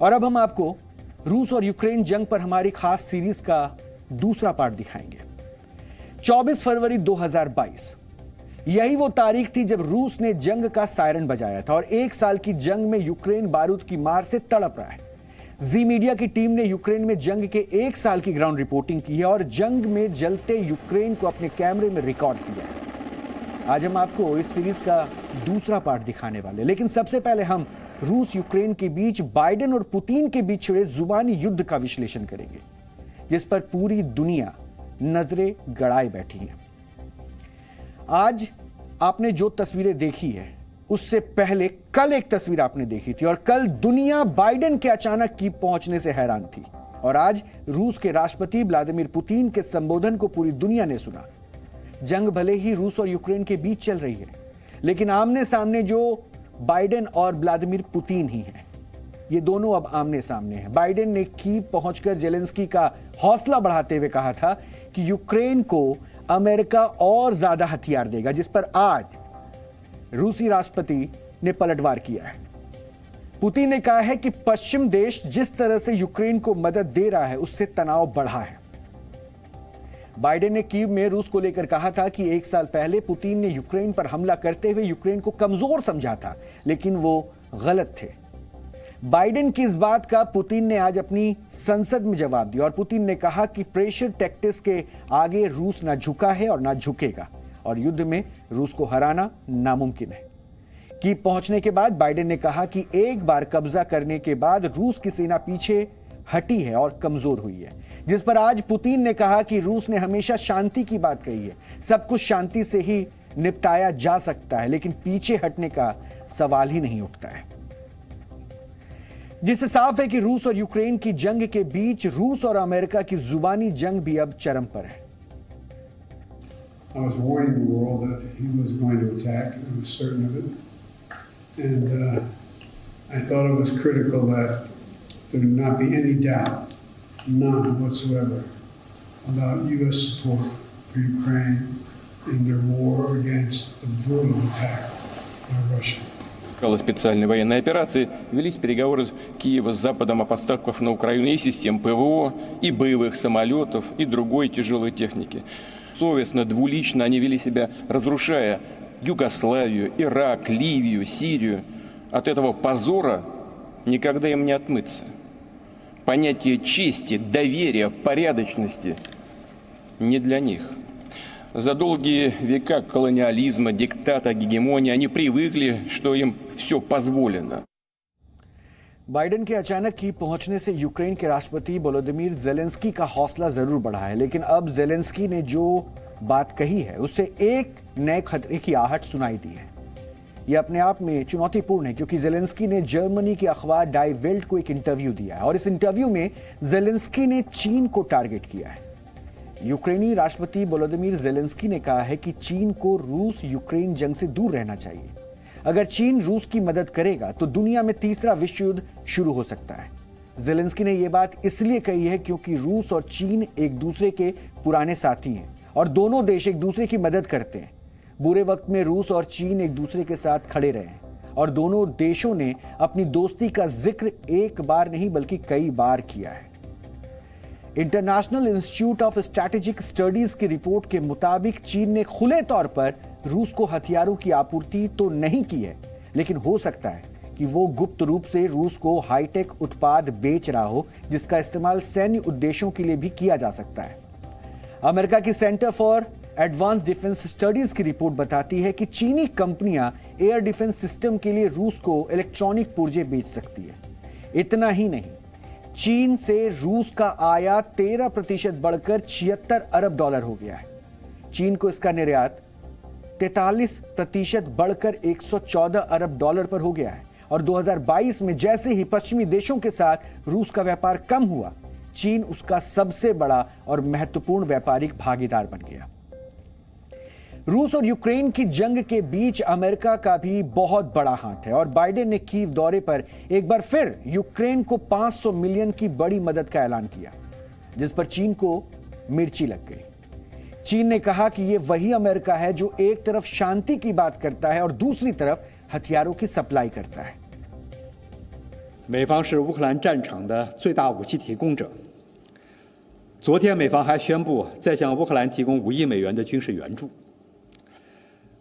और अब हम आपको रूस और यूक्रेन जंग पर हमारी खास सीरीज का दूसरा पार्ट दिखाएंगे। 24 फरवरी 2022 यही वो तारीख थी जब रूस ने जंग का सायरन बजाया था और 1 साल की जंग में यूक्रेन बारूद की मार से तड़प रहा है। जी मीडिया की टीम ने यूक्रेन में जंग के 1 साल की ग्राउंड रिपोर्टिंग की है और जंग में जलते यूक्रेन को अपने कैमरे में रिकॉर्ड किया है। आज हम आपको इस सीरीज का दूसरा पार्ट दिखाने वाले, लेकिन सबसे पहले हम रूस यूक्रेन के बीच, बाइडेन और पुतिन के बीच छिड़े जुबानी युद्ध का विश्लेषण करेंगे, जिस पर पूरी दुनिया नजरें गड़ाए बैठी है। आज आपने जो तस्वीरें देखी है उससे पहले कल एक तस्वीर आपने देखी थी और कल दुनिया बाइडेन के अचानक कीव पहुंचने से हैरान थी और आज रूस के राष्ट्रपति व्लादिमीर पुतिन के संबोधन को पूरी दुनिया ने सुना। जंग भले ही रूस और यूक्रेन के बीच चल रही है, लेकिन आमने सामने जो बाइडेन और व्लादिमीर पुतिन ही हैं। ये दोनों अब आमने सामने हैं। बाइडेन ने कीव पहुंचकर जेलेंस्की का हौसला बढ़ाते हुए कहा था कि यूक्रेन को अमेरिका और ज्यादा हथियार देगा, जिस पर आज रूसी राष्ट्रपति ने पलटवार किया है। पुतिन ने कहा है कि पश्चिम देश जिस तरह से यूक्रेन को मदद दे रहा है उससे तनाव बढ़ा है। बाइडेन ने कीव में रूस को लेकर कहा था कि 1 साल पहले पुतिन ने यूक्रेन पर हमला करते हुए यूक्रेन को कमजोर समझा था, लेकिन वो गलत थे। बाइडेन की इस बात का पुतिन ने आज अपनी संसद में जवाब दिया और पुतिन ने कहा कि प्रेशर टैक्टिक्स के आगे रूस ना झुका है और ना झुकेगा और युद्ध में रूस को हराना नामुमकिन है। कीव पहुंचने के बाद बाइडेन ने कहा कि एक बार कब्जा करने के बाद रूस की सेना पीछे हटी है और कमजोर हुई है, जिस पर आज पुतिन ने कहा कि रूस ने हमेशा शांति की बात कही है, सब कुछ शांति से ही निपटाया जा सकता है, लेकिन पीछे हटने का सवाल ही नहीं उठता है। जिससे साफ है कि रूस और यूक्रेन की जंग के बीच रूस और अमेरिका की जुबानी जंग भी अब चरम पर है। I was warning the world that he was going to attack. I was certain of it. And I thought it was critical that there not be any doubt, none whatsoever, about U.S. support for Ukraine in their war against the brutal attack by Russia. Специальной военной операции велись переговоры Киева с Западом о поставках на Украину и систем ПВО, и боевых самолетов, и другой тяжелой техники. Совестно, двулично они вели себя, разрушая Югославию, Ирак, Ливию, Сирию. От этого позора никогда им не отмыться. Понятие чести, доверия, порядочности не для них. За долгие века колониализма, диктата, гегемонии они привыкли, что им все позволено. Biden के अचानक Kyiv पहुंचने से Ukraine के राष्ट्रपति Volodymyr Zelensky का हौसला जरूर बढ़ा है, लेकिन अब जेलेंस्की ने जो बात कही है उससे एक नए खतरे की आहट सुनाई दी है। यह अपने आप में चुनौतीपूर्ण है, क्योंकि जेलेंस्की ने जर्मनी के अखबार डाई वेल्ट को एक इंटरव्यू दिया है और इस इंटरव्यू में जेलेंस्की ने चीन को टारगेट किया है। यूक्रेनी राष्ट्रपति वोलोदिमीर जेलेंस्की ने कहा है कि चीन को रूस यूक्रेन जंग से दूर रहना चाहिए। अगर चीन रूस की मदद करेगा तो दुनिया में तीसरा विश्व युद्ध शुरू हो सकता है। जेलेंस्की ने यह बात इसलिए कही है क्योंकि रूस और चीन एक दूसरे के पुराने साथी हैं और दोनों देश एक दूसरे की मदद करते हैं। बुरे वक्त में रूस और चीन एक दूसरे के साथ खड़े रहे हैं और दोनों देशों ने अपनी दोस्ती का जिक्र एक बार नहीं बल्कि कई बार किया है। International institute of strategic studies की रिपोर्ट के मुताबिक चीन ने खुले तौर पर रूस को हथियारों की आपूर्ति तो नहीं की है, लेकिन हो सकता है कि वो गुप्त रूप से रूस को हाईटेक उत्पाद बेच रहा हो, जिसका इस्तेमाल सैन्य उद्देश्यों के लिए भी किया जा सकता है। अमेरिका की centre for advance defence studies की रिपोर्ट बताती है कि चीनी कंपनियां एयर डिफेंस सिस्टम के लिए रूस को इलेक्ट्रॉनिक पुर्जे बेच सकती है। इतना ही नहीं, चीन से रूस का आयात 13% बढ़कर $76 अरब हो गया है। चीन को इसका निर्यात 43% बढ़कर $114 अरब पर हो गया है और 2022 में जैसे ही पश्चिमी देशों के साथ रूस का व्यापार कम हुआ, चीन उसका सबसे बड़ा और महत्वपूर्ण व्यापारिक भागीदार बन गया। रूस और यूक्रेन की जंग के बीच अमेरिका का भी बहुत बड़ा हाथ है और बाइडेन ने कीव दौरे पर एक बार फिर यूक्रेन को 500 मिलियन की बड़ी मदद का ऐलान किया, जिस पर चीन को मिर्ची लग गई। चीन ने कहा कि यह वही अमेरिका है जो एक तरफ शांति की बात करता है और दूसरी तरफ हथियारों की सप्लाई करता है। 美方是乌克兰战场的最大武器提供者。昨天，美方还宣布再向乌克兰提供5亿美元的军事援助。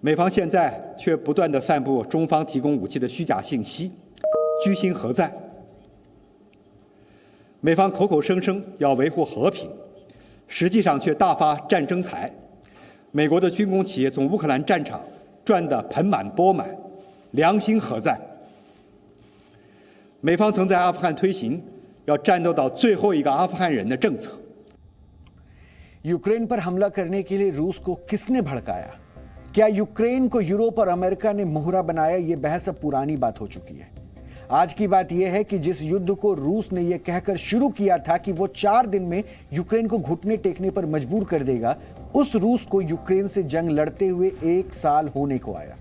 美方现在却不断地散布中方提供武器的虚假信息，居心何在？美方口口声声要维护和平，实际上却大发战争财。美国的军工企业从乌克兰战场赚得盆满钵满，良心何在？美方曾在阿富汗推行要战斗到最后一个阿富汗人的政策。यूक्रेन पर हमला करने के लिए रूस को किसने भड़काया? क्या यूक्रेन को यूरोप और अमेरिका ने मोहरा बनाया? यह बहस अब पुरानी बात हो चुकी है। आज की बात यह है कि जिस युद्ध को रूस ने यह कहकर शुरू किया था कि वो 4 दिन में यूक्रेन को घुटने टेकने पर मजबूर कर देगा, उस रूस को यूक्रेन से जंग लड़ते हुए 1 साल होने को आया।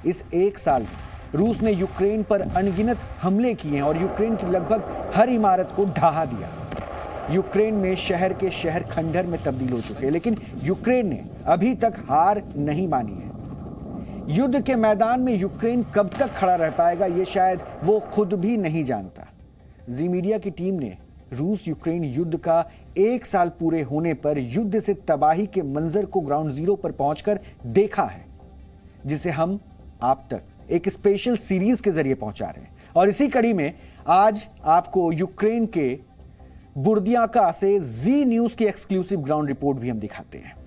इस 1 साल में रूस ने यूक्रेन पर अनगिनत हमले किए हैं और यूक्रेन की लगभग हर इमारत को ढहा दिया। यूक्रेन में शहर के शहर खंडहर में तब्दील हो चुके हैं, लेकिन यूक्रेन ने अभी तक हार नहीं मानी है। युद्ध के मैदान में यूक्रेन कब तक खड़ा रह पाएगा, ये शायद वो खुद भी नहीं जानता। जी मीडिया की टीम ने रूस यूक्रेन युद्ध का 1 साल पूरे होने पर युद्ध से तबाही के मंजर को ग्राउंड जीरो पर पहुंचकर देखा है, जिसे हम आप तक एक स्पेशल सीरीज के जरिए पहुंचा रहे हैं। और इसी कड़ी में आज आपको यूक्रेन के बुर्दियांका से जी न्यूज की एक्सक्लूसिव ग्राउंड रिपोर्ट भी हम दिखाते हैं।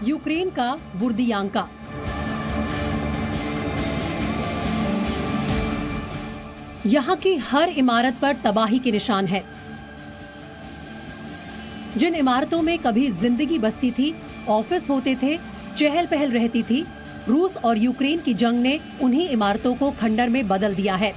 यूक्रेन का बुर्दियांका। यहां की हर इमारत पर तबाही के निशान है। जिन इमारतों में कभी जिंदगी बसती थी, ऑफिस होते थे, चहल पहल रहती थी, रूस और यूक्रेन की जंग ने उन्हीं इमारतों को खंडर में बदल दिया है।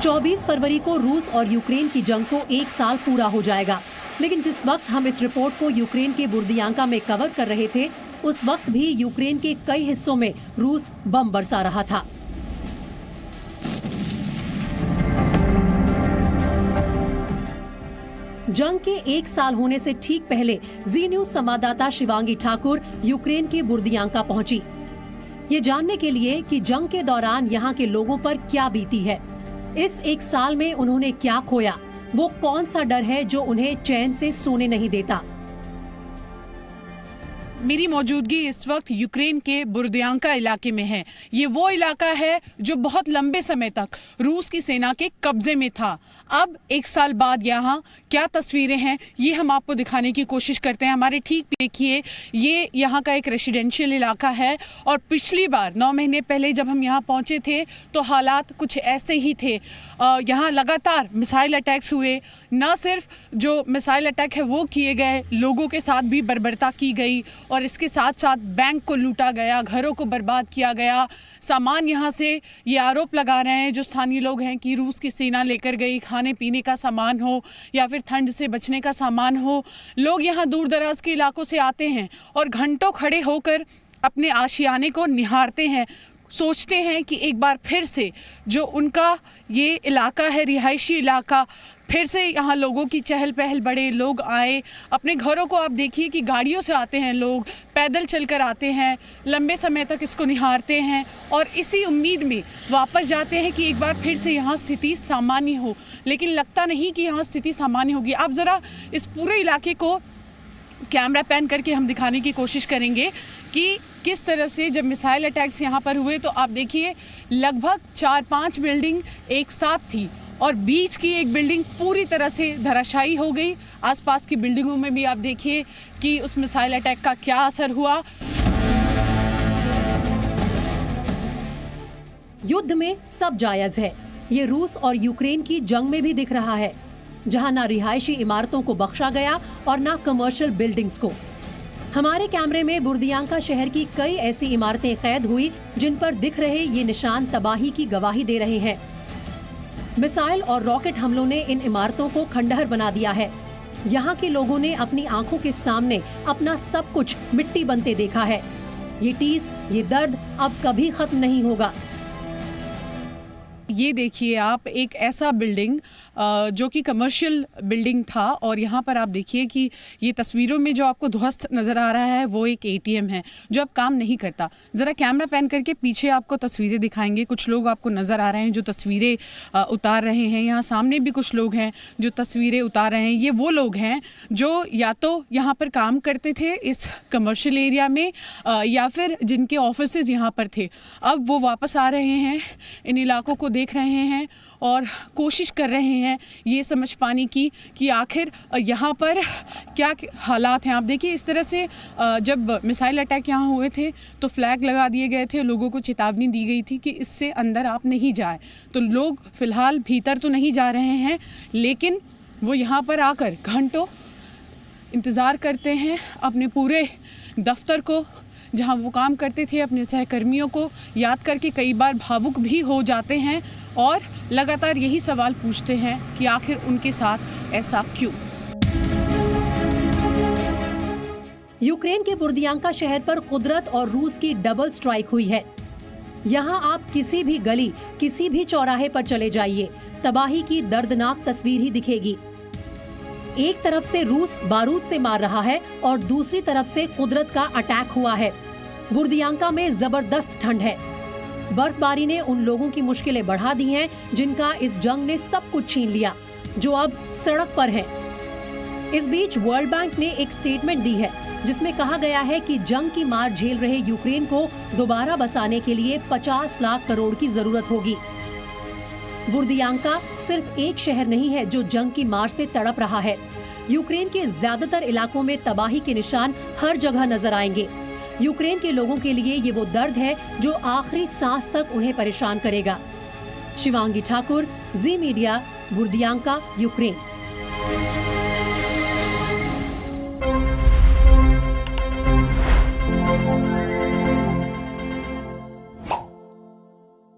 चौबीस फरवरी को रूस और यूक्रेन की जंग को 1 साल पूरा हो जाएगा, लेकिन जिस वक्त हम इस रिपोर्ट को यूक्रेन के बुर्दियांका में कवर कर रहे थे, उस वक्त भी यूक्रेन के कई हिस्सों में रूस बम बरसा रहा था। जंग के 1 साल होने से ठीक पहले जी न्यूज संवाददाता शिवांगी ठाकुर यूक्रेन के बुर्दियांका पहुंची, ये जानने के लिए कि जंग के दौरान यहाँ के लोगों पर क्या बीती है। इस 1 साल में उन्होंने क्या खोया, वो कौन सा डर है जो उन्हें चैन से सोने नहीं देता। मेरी मौजूदगी इस वक्त यूक्रेन के बुर्दियांका इलाके में है। ये वो इलाका है जो बहुत लंबे समय तक रूस की सेना के कब्जे में था। अब 1 साल बाद यहाँ क्या तस्वीरें हैं, ये हम आपको दिखाने की कोशिश करते हैं। हमारे ठीक देखिए, ये यहाँ का एक रेसिडेंशियल इलाका है और पिछली बार 9 महीने पहले जब हम यहाँ पहुँचे थे तो हालात कुछ ऐसे ही थे। यहाँ लगातार मिसाइल अटैक्स हुए। न सिर्फ जो मिसाइल अटैक है वो किए गए, लोगों के साथ भी बर्बरता की गई और इसके साथ साथ बैंक को लूटा गया, घरों को बर्बाद किया गया। सामान यहाँ से ये आरोप लगा रहे हैं जो स्थानीय लोग हैं कि रूस की सेना लेकर गई, खाने पीने का सामान हो या फिर ठंड से बचने का सामान हो। लोग यहाँ दूर दराज के इलाकों से आते हैं और घंटों खड़े होकर अपने आशियाने को निहारते हैं, सोचते हैं कि एक बार फिर से जो उनका ये इलाका है, रिहायशी इलाका, फिर से यहाँ लोगों की चहल पहल बढ़े, लोग आए। अपने घरों को आप देखिए कि गाड़ियों से आते हैं लोग, पैदल चलकर आते हैं, लंबे समय तक इसको निहारते हैं और इसी उम्मीद में वापस जाते हैं कि एक बार फिर से यहाँ स्थिति सामान्य हो। लेकिन लगता नहीं कि यहाँ स्थिति सामान्य होगी। आप ज़रा इस पूरे इलाके को कैमरा पैन करके हम दिखाने की कोशिश करेंगे कि किस तरह से जब मिसाइल अटैक्स यहाँ पर हुए तो आप देखिए लगभग 4-5 बिल्डिंग एक साथ थी और बीच की एक बिल्डिंग पूरी तरह से धराशायी हो गई। आसपास की बिल्डिंगों में भी आप देखिए कि उस मिसाइल अटैक का क्या असर हुआ। युद्ध में सब जायज है, ये रूस और यूक्रेन की जंग में भी दिख रहा है, जहां ना रिहायशी इमारतों को बख्शा गया और ना कमर्शियल बिल्डिंग्स को। हमारे कैमरे में बुर्दियांका शहर की कई ऐसी इमारतें कैद हुई जिन पर दिख रहे ये निशान तबाही की गवाही दे रहे हैं। मिसाइल और रॉकेट हमलों ने इन इमारतों को खंडहर बना दिया है। यहाँ के लोगों ने अपनी आंखों के सामने अपना सब कुछ मिट्टी बनते देखा है। ये टीस, ये दर्द अब कभी खत्म नहीं होगा। ये देखिए आप, एक ऐसा बिल्डिंग जो कि कमर्शियल बिल्डिंग था, और यहाँ पर आप देखिए कि ये तस्वीरों में जो आपको ध्वस्त नज़र आ रहा है वो एक एटीएम है जो अब काम नहीं करता। ज़रा कैमरा पैन करके पीछे आपको तस्वीरें दिखाएंगे। कुछ लोग आपको नज़र आ रहे हैं जो तस्वीरें उतार रहे हैं। यहाँ सामने भी कुछ लोग हैं जो तस्वीरें उतार रहे हैं। ये वो लोग हैं जो या तो यहाँ पर काम करते थे इस कमर्शियल एरिया में या फिर जिनके ऑफिसेज यहाँ पर थे। अब वो वापस आ रहे हैं, इन इलाकों को देख रहे हैं और कोशिश कर रहे हैं ये समझ पाने की कि आखिर यहाँ पर क्या हालात हैं। आप देखिए इस तरह से जब मिसाइल अटैक यहाँ हुए थे तो फ्लैग लगा दिए गए थे, लोगों को चेतावनी दी गई थी कि इससे अंदर आप नहीं जाए। तो लोग फिलहाल भीतर तो नहीं जा रहे हैं, लेकिन वो यहाँ पर आकर घंटों इंतज़ार करते हैं अपने पूरे दफ्तर को जहाँ वो काम करते थे, अपने सहकर्मियों को याद करके कई बार भावुक भी हो जाते हैं और लगातार यही सवाल पूछते हैं कि आखिर उनके साथ ऐसा क्यों। यूक्रेन के बुर्दियांका शहर पर कुदरत और रूस की डबल स्ट्राइक हुई है। यहाँ आप किसी भी गली, किसी भी चौराहे पर चले जाइए, तबाही की दर्दनाक तस्वीर ही दिखेगी। एक तरफ से रूस बारूद से मार रहा है और दूसरी तरफ से कुदरत का अटैक हुआ है। बुर्दियांका में जबरदस्त ठंड है। बर्फबारी ने उन लोगों की मुश्किलें बढ़ा दी हैं जिनका इस जंग ने सब कुछ छीन लिया, जो अब सड़क पर है। इस बीच वर्ल्ड बैंक ने एक स्टेटमेंट दी है जिसमें कहा गया है कि जंग की मार झेल रहे यूक्रेन को दोबारा बसाने के लिए 50 लाख करोड़ की जरूरत होगी। बुर्दियांका सिर्फ एक शहर नहीं है जो जंग की मार से तड़प रहा है। यूक्रेन के ज्यादातर इलाकों में तबाही के निशान हर जगह नजर आएंगे। यूक्रेन के लोगों के लिए ये वो दर्द है जो आखिरी सांस तक उन्हें परेशान करेगा। शिवांगी ठाकुर, जी मीडिया, बुर्दियांका, यूक्रेन।